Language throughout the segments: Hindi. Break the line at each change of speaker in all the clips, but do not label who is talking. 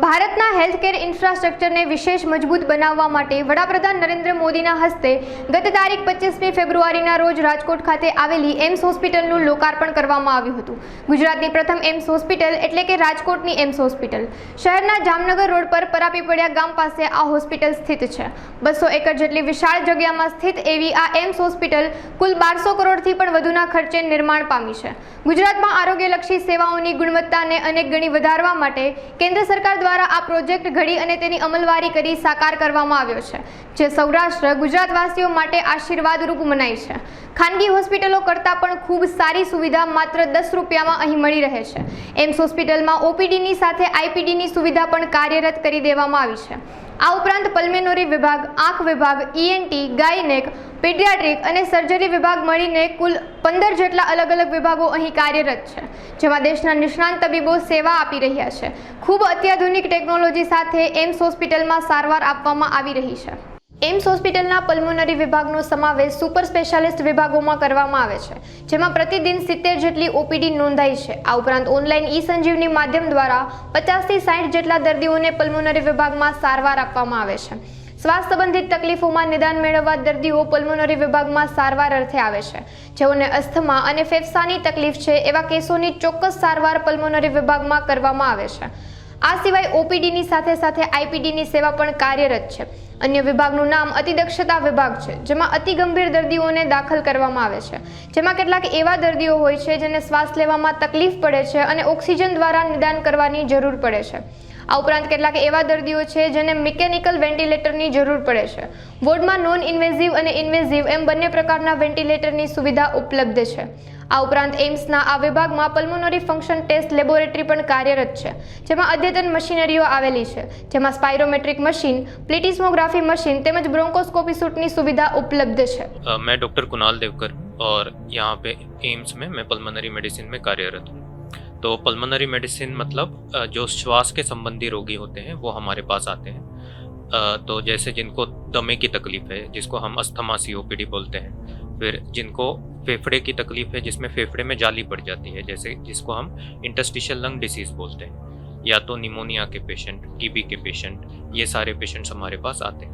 ભારતના હેલ્થકેર ઇન્ફ્રાસ્ટ્રક્ચરને વિશેષ મજબૂત બનાવવા માટે વડાપ્રધાન નરેન્દ્ર મોદીના હસ્તે ગત તારીખ 25મી ફેબ્રુઆરીના રોજ રાજકોટ ખાતે આવેલી એમ્સ હોસ્પિટલનું લોકાર્પણ કરવામાં આવ્યું હતું। ગુજરાતની પ્રથમ એમ્સ હોસ્પિટલ એટલે કે રાજકોટની એમ્સ હોસ્પિટલ શહેરના જામનગર રોડ પર પરાપીપળિયા ગામ પાસે આ હોસ્પિટલ સ્થિત છે। 200 એકર જેટલી વિશાળ જગ્યામાં સ્થિત એવી આ એમ્સ હોસ્પિટલ કુલ 1200 કરોડથી પણ વધુના ખર્ચે નિર્માણ પામી છે। ગુજરાતમાં આરોગ્યલક્ષી સેવાઓની ગુણવત્તાને અનેક ગણી વધારવા માટે કેન્દ્ર સરકાર દ્વારા આ પ્રોજેક્ટ ઘડી અને તેની અમલવારી કરી સાકાર કરવામાં આવ્યો છે, જે સૌરાષ્ટ્ર ગુજરાતવાસીઓ માટે આશીર્વાદરૂપ મનાય છે। ખાનગી હોસ્પિટલો કરતાં પણ ખૂબ સારી સુવિધા માત્ર 10 રૂપિયામાં અહીં મળી રહે છે। એમ્સ હોસ્પિટલમાં ઓપીડીની સાથે આઈપીડીની સુવિધા પણ કાર્યરત કરી દેવામાં આવી છે। આ ઉપરાંત પલ્મેનરી વિભાગ, આંખ વિભાગ, ઈએનટી, ગાયનેક, પીડિયાટ્રિક અને સર્જરી વિભાગ મળીને કુલ 15 જેટલા અલગ અલગ વિભાગો અહીં કાર્યરત છે, જેમાં દેશના નિષ્ણાંત તબીબો સેવા આપી રહ્યા છે। ખૂબ અત્યાધુનિક ટેકનોલોજી સાથે એમ્સ હોસ્પિટલમાં સારવાર આપવામાં આવી રહી છે। એમ્સ હોસ્પિટલના પલ્મોનરી વિભાગનો સમાવેશ સુપર સ્પેશિયાલિસ્ટ વિભાગોમાં કરવામાં આવે છે, જેમાં પ્રતિદિન 70 જેટલી ઓપીડી નોંધાઈ છે। આ ઉપરાંત ઓનલાઈન ઈ-સંજીવની માધ્યમ દ્વારા 50થી 60 જેટલા દર્દીઓને પલ્મોનરી વિભાગમાં સારવાર આપવામાં આવે છે। શ્વાસ સંબંધિત તકલીફોમાં નિદાન મેળવવા દર્દીઓ પલ્મોનરી વિભાગમાં સારવાર અર્થે આવે છે। જેઓને અસ્થમા અને ફેફસાની તકલીફ છે એવા કેસોની ચોક્કસ સારવાર પલ્મોનરી વિભાગમાં કરવામાં આવે છે। આ સિવાય ઓપીડીની સાથે સાથે આઈપીડીની સેવા પણ કાર્યરત છે। અન્ય વિભાગનું નામ અતિદક્ષતા વિભાગ છે, જેમાં અતિ ગંભીર દર્દીઓને દાખલ કરવામાં આવે છે, જેમાં કેટલાક એવા દર્દીઓ હોય છે જેને શ્વાસ લેવામાં તકલીફ પડે છે અને ઓક્સિજન દ્વારા નિદાન કરવાની જરૂર પડે છે। આ ઉપરાંત કેટલાક એવા દર્દીઓ છે જેને મિકેનિકલ વેન્ટિલેટરની જરૂર પડે છે। વોર્ડમાં નોન ઇન્વેઝિવ અને ઇન્વેઝિવ એમ બંને પ્રકારના વેન્ટિલેટરની સુવિધા ઉપલબ્ધ છે। આ ઉપરાંત એમ્સના આ વિભાગમાં પલ્મોનરી ફંક્શન ટેસ્ટ લેબોરેટરી પણ કાર્યરત છે, જેમાં અદ્યતન મશીનરીઓ આવેલી છે, જેમાં સ્પાયરોમેટ્રિક મશીન, પ્લેટિસ્મોગ્राफी मशीन તેમજ ब्रोंकोस्कोपी सूटની સુવિધા ઉપલબ્ધ છે।
मैं डॉक्टर कुणाल देवकर और यहाँ पे एम्स में मैं पल्मोनरी मेडिसिन में कार्यरत हूँ। तो पल्मोनरी मेडिसिन मतलब जो श्वास के संबंधी रोगी होते हैं वो हमारे पास आते हैं। तो जैसे जिनको दमे की तकलीफ है, जिसको हम अस्थमा सीओपीडी बोलते हैं, फिर जिनको फेफड़े की तकलीफ है जिसमें फेफड़े में जाली पड़ जाती है, जैसे जिसको हम इंटरस्टिशियल लंग डिसीज बोलते हैं, या तो निमोनिया के पेशेंट, टीबी के पेशेंट, ये सारे पेशेंट्स हमारे पास आते हैं।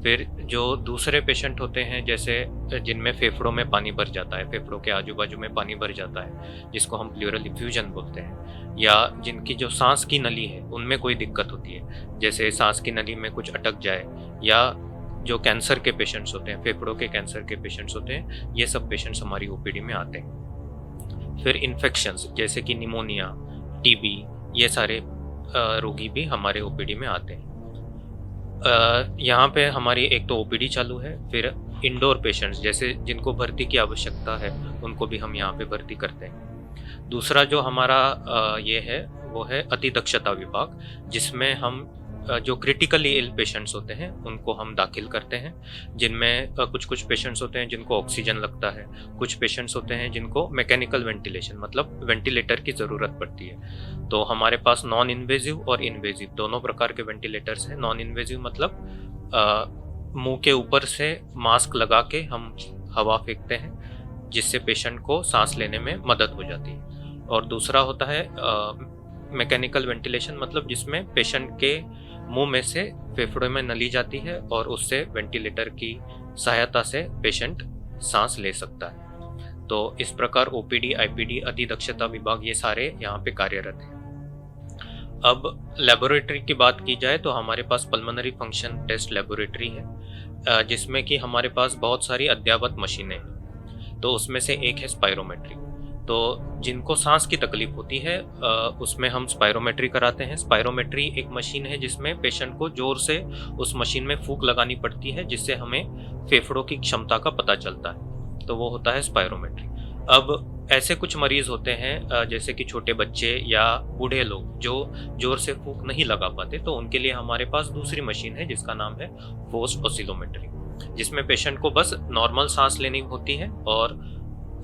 फिर जो दूसरे पेशेंट होते हैं जैसे जिनमें फेफड़ों में पानी भर जाता है, फेफड़ों के आजू बाजू में पानी भर जाता है, जिसको हम प्लूरल इफ्यूजन बोलते हैं, या जिनकी जो सांस की नली है उनमें कोई दिक्कत होती है, जैसे सांस की नली में कुछ अटक जाए, या जो कैंसर के पेशेंट्स होते हैं, फेफड़ों के कैंसर के पेशेंट्स होते हैं, ये सब पेशेंट्स हमारी ओपीडी में आते हैं। फिर इन्फेक्शंस जैसे कि निमोनिया, टीबी, ये सारे रोगी भी हमारे ओपीडी में आते हैं। यहाँ पे हमारी एक तो ओपीडी चालू है, फिर इंडोर पेशेंट्स जैसे जिनको भर्ती की आवश्यकता है उनको भी हम यहाँ पे भर्ती करते हैं। दूसरा जो हमारा ये है वो है अतिदक्षता विभाग, जिसमें हम जो क्रिटिकली इल पेशेंट्स होते हैं उनको हम दाखिल करते हैं, जिनमें कुछ पेशेंट्स होते हैं जिनको ऑक्सीजन लगता है, कुछ पेशेंट्स होते हैं जिनको मैकेनिकल वेंटिलेशन मतलब वेंटिलेटर की ज़रूरत पड़ती है। तो हमारे पास नॉन इन्वेजिव और इन्वेजिव दोनों प्रकार के वेंटिलेटर्स हैं। नॉन इन्वेजिव मतलब मुंह के ऊपर से मास्क लगा के हम हवा फेंकते हैं, जिससे पेशेंट को सांस लेने में मदद हो जाती है। और दूसरा होता है मैकेनिकल वेंटिलेशन मतलब जिसमें पेशेंट के मुंह में से फेफड़ों में नली जाती है और उससे वेंटिलेटर की सहायता से पेशेंट सांस ले सकता है। तो इस प्रकार ओपीडी, आईपीडी, अतिदक्षता विभाग ये सारे यहाँ पे कार्यरत हैं। अब लेबोरेटरी की बात की जाए तो हमारे पास पल्मोनरी फंक्शन टेस्ट लेबोरेटरी है, जिसमें कि हमारे पास बहुत सारी अद्ययावत मशीनें हैं। तो उसमें से एक है स्पायरोमेट्री। तो जिनको सांस की तकलीफ होती है उसमें हम स्पायरोमेट्री कराते हैं। स्पायरोमेट्री एक मशीन है जिसमें पेशेंट को जोर से उस मशीन में फूंक लगानी पड़ती है, जिससे हमें फेफड़ों की क्षमता का पता चलता है। तो वो होता है स्पायरोमेट्री। अब ऐसे कुछ मरीज होते हैं जैसे कि छोटे बच्चे या बूढ़े लोग जो जोर से फूंक नहीं लगा पाते, तो उनके लिए हमारे पास दूसरी मशीन है जिसका नाम है फोर्स्ड ऑसिलोमेट्री, जिसमें पेशेंट को बस नॉर्मल सांस लेनी होती है और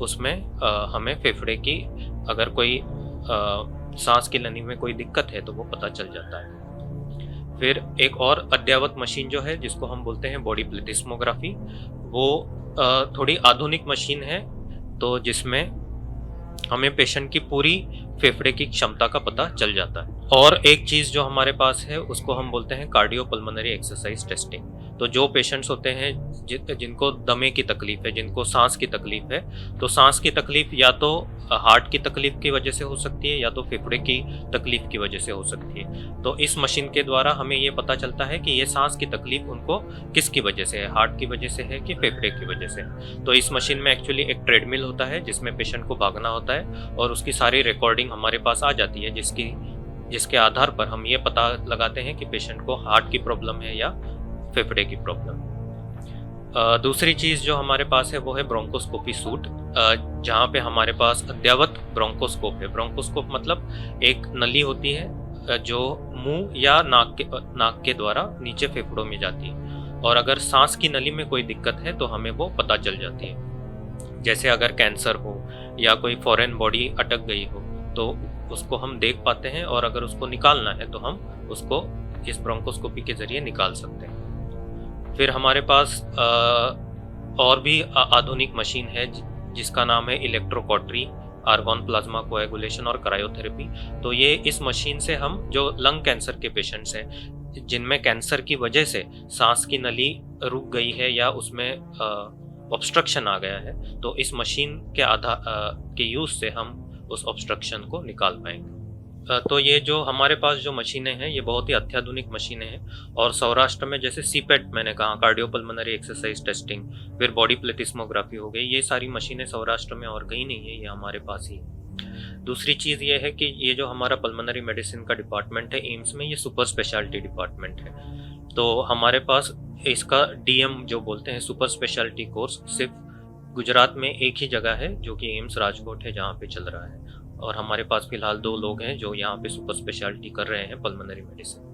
उसमें हमें फेफड़े की अगर कोई सांस की नली में कोई दिक्कत है तो वो पता चल जाता है। फिर एक और अद्ययावत मशीन जो है जिसको हम बोलते हैं बॉडी प्लेटिस्मोग्राफी, वो थोड़ी आधुनिक मशीन है, तो जिसमें हमें पेशेंट की पूरी फेफड़े की क्षमता का पता चल जाता है। और एक चीज़ जो हमारे पास है उसको हम बोलते हैं कार्डियोपल्मोनरी एक्सरसाइज टेस्टिंग। तो जो पेशेंट्स होते हैं जिनको दमे की तकलीफ है, जिनको सांस की तकलीफ है, तो सांस की तकलीफ या तो हार्ट की तकलीफ की वजह से हो सकती है या तो फेफड़े की तकलीफ की वजह से हो सकती है। तो इस मशीन के द्वारा हमें ये पता चलता है कि ये सांस की तकलीफ उनको किसकी वजह से है, हार्ट की वजह से है कि फेफड़े की वजह से है। तो इस मशीन में एक्चुअली एक ट्रेडमिल होता है जिसमें पेशेंट को भागना होता है और उसकी सारी रिकॉर्डिंग हमारे पास आ जाती है, जिसके आधार पर हम ये पता लगाते हैं कि पेशेंट को हार्ट की प्रॉब्लम है या फेफड़े की प्रॉब्लम। दूसरी चीज़ जो हमारे पास है वो है ब्रोंकोस्कोपी सूट, जहाँ पे हमारे पास अद्ययावत ब्रोंकोस्कोप है। ब्रोंकोस्कोप मतलब एक नली होती है जो मुंह या नाक के द्वारा नीचे फेफड़ों में जाती है, और अगर सांस की नली में कोई दिक्कत है तो हमें वो पता चल जाती है। जैसे अगर कैंसर हो या कोई फॉरेन बॉडी अटक गई हो तो उसको हम देख पाते हैं, और अगर उसको निकालना है तो हम उसको इस ब्रोंकोस्कोपी के जरिए निकाल सकते हैं। फिर हमारे पास और भी आधुनिक मशीन है जिसका नाम है इलेक्ट्रोकॉटरी, आर्गन प्लाज्मा कोएगुलेशन और क्रायोथेरेपी। तो ये इस मशीन से हम जो लंग कैंसर के पेशेंट्स हैं जिनमें कैंसर की वजह से सांस की नली रुक गई है या उसमें ऑब्स्ट्रक्शन आ गया है, तो इस मशीन के यूज़ से हम उस ऑब्स्ट्रक्शन को निकाल पाएंगे। तो ये जो हमारे पास जो मशीनें हैं ये बहुत ही अत्याधुनिक मशीनें हैं, और सौराष्ट्र में जैसे सीपेट मैंने कहा, कार्डियोपल्मोनरी एक्सरसाइज टेस्टिंग, फिर बॉडी प्लेटिस्मोग्राफी हो गई, ये सारी मशीनें सौराष्ट्र में और कहीं नहीं है, ये हमारे पास ही। दूसरी चीज़ ये है कि ये जो हमारा पल्मोनरी मेडिसिन का डिपार्टमेंट है एम्स में, ये सुपर स्पेशलिटी डिपार्टमेंट है। तो हमारे पास इसका DM जो बोलते हैं सुपर स्पेशलिटी कोर्स सिर्फ गुजरात में एक ही जगह है जो कि एम्स राजकोट है, जहाँ पे चल रहा है। और हमारे पास फिलहाल 2 लोग हैं जो यहाँ पे सुपर स्पेशलिटी कर रहे हैं पल्मोनरी मेडिसिन।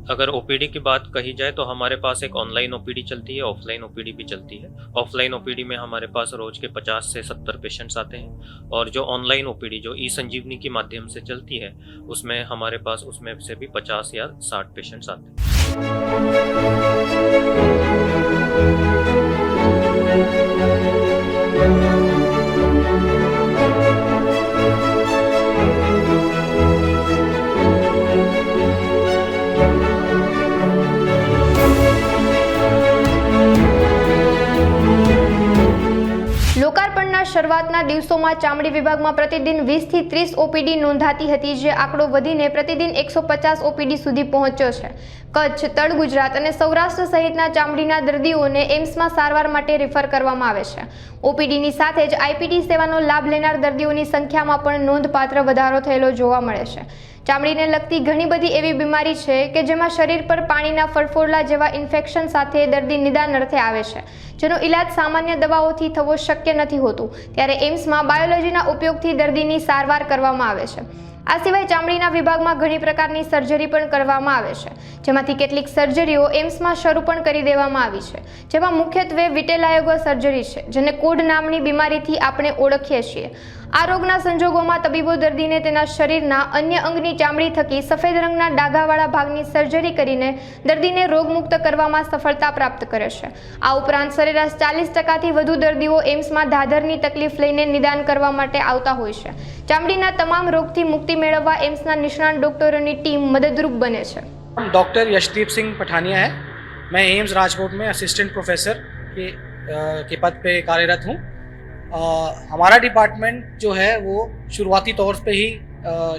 अगर OPD की बात कही जाए तो हमारे पास एक ऑनलाइन OPD चलती है, ऑफलाइन OPD भी चलती है। ऑफलाइन OPD में हमारे पास रोज के 50 से 70 पेशेंट्स आते हैं, और जो ऑनलाइन OPD जो ई-संजीवनी के माध्यम से चलती है उसमें हमारे पास उसमें से भी 50 या 60 पेशेंट्स आते हैं।
લોકાર્પણના શરૂઆતના દિવસોમાં ચામડી વિભાગમાં પ્રતિદિન 20 થી 30 OPD નોંધાતી હતી, જે આંકડો વધીને પ્રતિદિન 150 OPD સુધી પહોંચ્યો છે। કચ્છ, તળ ગુજરાત અને સૌરાષ્ટ્ર સહિતના ચામડીના દર્દીઓને એમ્સમાં સારવાર માટે રિફર કરવામાં આવે છે। OPDની સાથે જ IPD સેવાનો લાભ લેનાર દર્દીઓની સંખ્યામાં પણ નોંધપાત્ર વધારો થયેલો જોવા મળે છે। ચામડીને લગતી ઘણી બધી એવી બીમારી છે કે જેમાં શરીર પર પાણીના ફરફોરલા જેવા ઇન્ફેક્શન સાથે દર્દી નિદાન અર્થે આવે છે, જેનો ઇલાજ સામાન્ય દવાઓથી થવો શક્ય નથી હોતું। ત્યારે એમ્સમાં બાયોલોજીના ઉપયોગથી દર્દીની સારવાર કરવામાં આવે છે। આ સિવાય ચામડીના વિભાગમાં ઘણી પ્રકારની સર્જરી પણ કરવામાં આવે છે, જેમાંથી કેટલીક સર્જરીઓ એમ્સમાં શરૂ પણ કરી દેવામાં આવી છે, જેમાં મુખ્યત્વે વિટેલાયોગો સર્જરી છે, જેને કોડ નામની બીમારીથી આપણે ઓળખીએ છીએ। આ રોગના સંજોગોમાં તબીબો દર્દીને તેના શરીરના અન્ય અંગની ચામડી થકી સફેદ રંગના ડાઘાવાળા ભાગની સર્જરી કરીને દર્દીને રોગમુક્ત કરવામાં સફળતા પ્રાપ્ત કરે છે। આ ઉપરાંત સરેરાશ 40% વધુ દર્દીઓ એમ્સમાં ધાધરની તકલીફ લઈને નિદાન કરવા માટે આવતા હોય છે। ચામડીના તમામ રોગથી મુક્તિ મેળવવા એમ્સના નિષ્ણાત ડોક્ટરોની ટીમ મદદરૂપ બને છે।
डॉक्टर यशदीप सिंह पठानिया है। मैं एम्स राजकोट में असिस्टेंट प्रोफेसर के पद पे कार्यरत हूँ। हमारा डिपार्टमेंट जो है वो शुरुआती तौर पे ही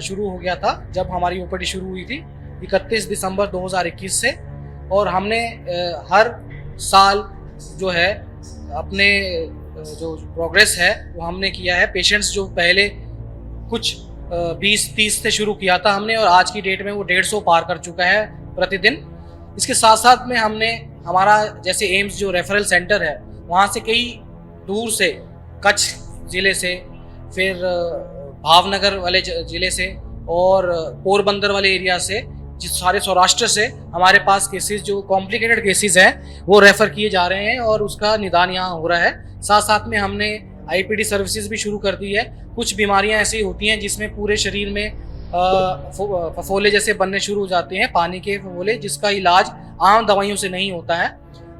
शुरू हो गया था जब हमारी OPD शुरू हुई थी 31 दिसंबर 2021 से, और हमने हर साल जो है अपने जो प्रोग्रेस है वो हमने किया है। पेशेंट्स जो पहले कुछ 20-30 से शुरू किया था हमने, और आज की डेट में वो 150 पार कर चुका है प्रतिदिन। इसके साथ साथ में हमने हमारा जैसे एम्स जो रेफरल सेंटर है वहाँ से कई दूर से, कच्छ ज़िले से, फिर भावनगर वाले ज़िले से और पोरबंदर वाले एरिया से, जिस सारे सौराष्ट्र से हमारे पास केसेस जो कॉम्प्लिकेटेड केसेस हैं वो रेफ़र किए जा रहे हैं और उसका निदान यहाँ हो रहा है। साथ साथ में हमने IPD सर्विसेज भी शुरू कर दी है। कुछ बीमारियाँ ऐसी होती हैं जिसमें पूरे शरीर में फफोले जैसे बनने शुरू हो जाते हैं, पानी के फफोले, जिसका इलाज आम दवाइयों से नहीं होता है,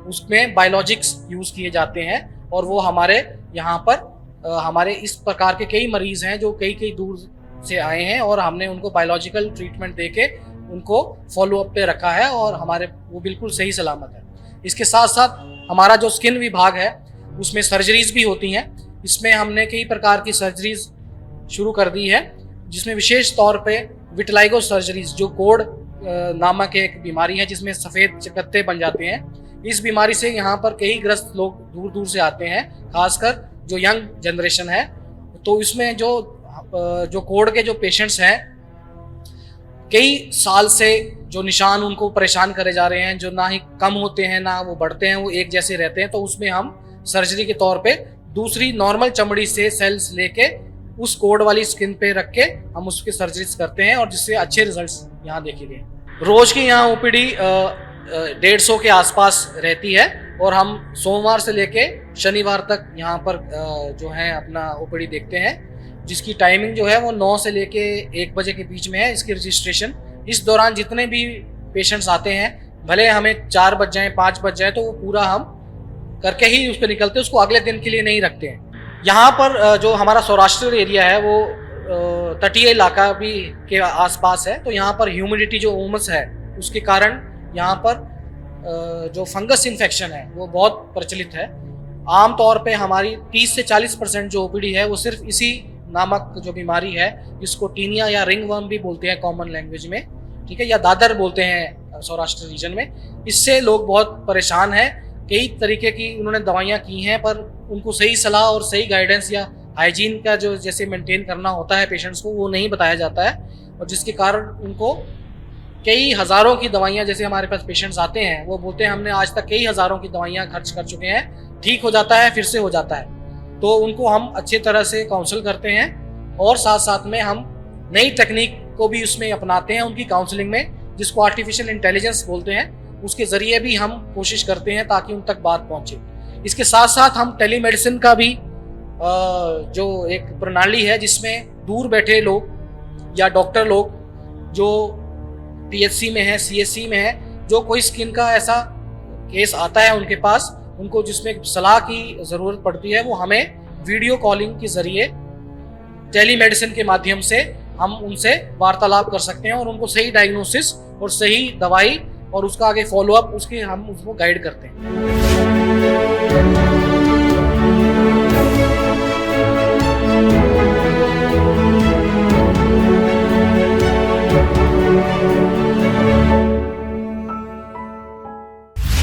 उसमें बायोलॉजिक्स यूज़ किए जाते हैं। और वो हमारे यहाँ पर हमारे इस प्रकार के कई मरीज़ हैं जो कई दूर से आए हैं और हमने उनको बायोलॉजिकल ट्रीटमेंट देके उनको फॉलो अप पे रखा है और हमारे वो बिल्कुल सही सलामत है। इसके साथ साथ हमारा जो स्किन विभाग है उसमें सर्जरीज भी होती हैं। इसमें हमने कई प्रकार की सर्जरीज शुरू कर दी है, जिसमें विशेष तौर पे विटिलाइगो सर्जरीज, जो कोढ़ नामक एक बीमारी है जिसमें सफ़ेद चकत्ते बन जाते हैं। इस बीमारी से यहाँ पर कई ग्रस्त लोग दूर दूर से आते हैं, खासकर जो यंग जनरेशन है। तो इसमें जो कोढ़ के जो पेशेंट्स हैं, कई साल से जो निशान उनको परेशान करे जा रहे हैं, जो ना ही कम होते हैं ना वो बढ़ते हैं, वो एक जैसे रहते हैं, तो उसमें हम सर्जरी के तौर पे दूसरी नॉर्मल चमड़ी से सेल्स लेके उस कोढ़ वाली स्किन पे रख के हम उसके सर्जरीज करते हैं और जिससे अच्छे रिजल्ट्स यहाँ देखे गए। रोज की यहाँ ओपीडी 150 के आसपास रहती है और हम सोमवार से लेके शनिवार तक यहाँ पर जो है अपना ओपीडी देखते हैं, जिसकी टाइमिंग जो है वो 9 से लेके 1 बजे के बीच में है इसकी रजिस्ट्रेशन। इस दौरान जितने भी पेशेंट्स आते हैं, भले हमें 4 बज जाएँ 5 बज जाए, तो वो पूरा हम करके ही उस पर निकलते हैं, उसको अगले दिन के लिए नहीं रखते हैं। यहाँ पर जो हमारा सौराष्ट्र एरिया है वो तटीय इलाका भी के आसपास है, तो यहाँ पर ह्यूमिडिटी जो उमस है उसके कारण यहाँ पर जो फंगस इन्फेक्शन है वो बहुत प्रचलित है। आम तौर पे हमारी 30 से 40% जो ओपीडी है वो सिर्फ इसी नामक जो बीमारी है, जिसको टीनिया या रिंगवर्म भी बोलते हैं कॉमन लैंग्वेज में, ठीक है, या दादर बोलते हैं सौराष्ट्र रीजन में। इससे लोग बहुत परेशान हैं। कई तरीके की उन्होंने दवाइयाँ की हैं, पर उनको सही सलाह और सही गाइडेंस या हाइजीन का जो जैसे मेंटेन करना होता है पेशेंट्स को, वो नहीं बताया जाता है, और जिसके कारण उनको कई हज़ारों की दवाइयाँ, जैसे हमारे पास पेशेंट्स आते हैं वो बोलते हैं हमने आज तक कई हज़ारों की दवाइयाँ खर्च कर चुके हैं, ठीक हो जाता है फिर से हो जाता है। तो उनको हम अच्छे तरह से काउंसल करते हैं और साथ साथ में हम नई टेक्निक को भी उसमें अपनाते हैं उनकी काउंसलिंग में, जिसको आर्टिफिशियल इंटेलिजेंस बोलते हैं। उसके ज़रिए भी हम कोशिश करते हैं ताकि उन तक बात पहुँचे। इसके साथ साथ हम टेलीमेडिसिन का भी जो एक प्रणाली है, जिसमें दूर बैठे लोग या डॉक्टर लोग जो पीएचसी में है, सीएचसी में है, जो कोई स्किन का ऐसा केस आता है उनके पास, उनको जिसमें सलाह की ज़रूरत पड़ती है, वो हमें वीडियो कॉलिंग के ज़रिए टेलीमेडिसिन के माध्यम से हम उनसे वार्तालाप कर सकते हैं और उनको सही डायग्नोसिस और सही दवाई और उसका आगे फॉलोअप उसके हम उसको गाइड करते हैं।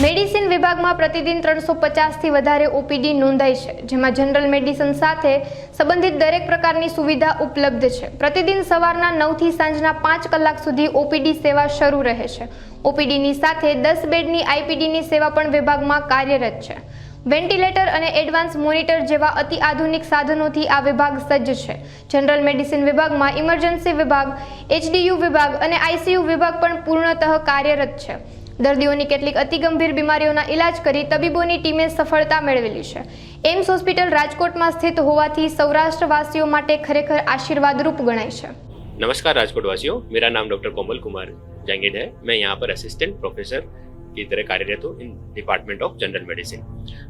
મેડિસિન વિભાગમાં પ્રતિદિન 350થી વધારે ઓપીડી નોંધાઈ છે, જેમાં જનરલ મેડિસિન સાથે સંબંધિત દરેક પ્રકારની સુવિધા ઉપલબ્ધ છે। પ્રતિદિન સવારના 9 થી સાંજના 5 કલાક સુધી ઓપીડી સેવા શરૂ રહે છે। ઓપીડીની સાથે 10 બેડની આઈપીડીની સેવા પણ વિભાગમાં કાર્યરત છે। વેન્ટિલેટર અને એડવાન્સ મોનિટર જેવા અતિ આધુનિક સાધનોથી આ વિભાગ સજ્જ છે। જનરલ મેડિસિન વિભાગમાં ઇમરજન્સી વિભાગ, એચડીયુ વિભાગ અને આઈસીયુ વિભાગ પણ પૂર્ણતઃ કાર્યરત છે। દર્દીઓની કેટલીક અતિ ગંભીર બીમારીઓના ઇલાજ કરી તબીબોની ટીમે સફળતા મેળવેલી છે। એમ્સ હોસ્પિટલ રાજકોટમાં સ્થિત હોવાથી સૌરાષ્ટ્રવાસીઓ માટે ખરેખર આશીર્વાદરૂપ ગણાય છે।
नमस्कार राजकोट वासियों, मेरा नाम डॉक्टर कोमल कुमार जांगीड़ है। मैं यहाँ पर असिस्टेंट प्रोफेसर की तरह कार्यरत हूँ in department of general medicine.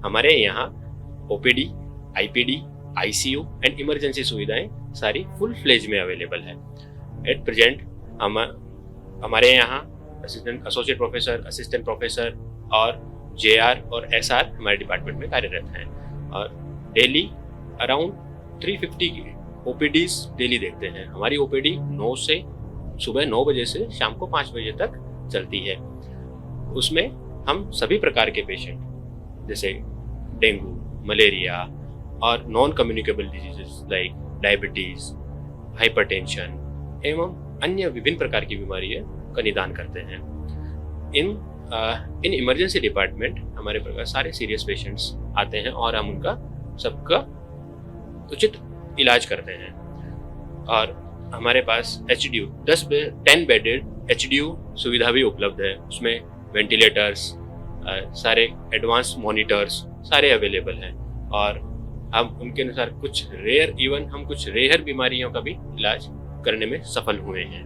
हमारे यहाँ OPD, IPD, ICU and emergency सुविधाएं सारी फुल फ्लेज में अवेलेबल है। एट प्रेजेंट हमारे यहाँ assistant associate professor, assistant professor और जेआर और एसआर हमारे डिपार्टमेंट में कार्यरत हैं और डेली अराउंड 350 ओपीडीज डेली देखते हैं। हमारी ओपीडी 9 से सुबह 9 बजे से शाम को 5 बजे तक चलती है। उसमें हम सभी प्रकार के पेशेंट जैसे डेंगू, मलेरिया और non communicable diseases like diabetes, hypertension एवं अन्य विभिन्न प्रकार की बीमारियों का निदान करते हैं। इन इमरजेंसी डिपार्टमेंट हमारे प्रकार सारे सीरियस पेशेंट्स आते हैं और हम उनका सबका उचित इलाज करते हैं। और हमारे पास एचडीयू 10 बेडेड एचडीयू सुविधा भी उपलब्ध है। उसमें वेंटिलेटर्स, सारे एडवांस मॉनिटर्स सारे अवेलेबल हैं और हम उनके अनुसार कुछ रेयर बीमारियों का भी इलाज करने में सफल हुए हैं।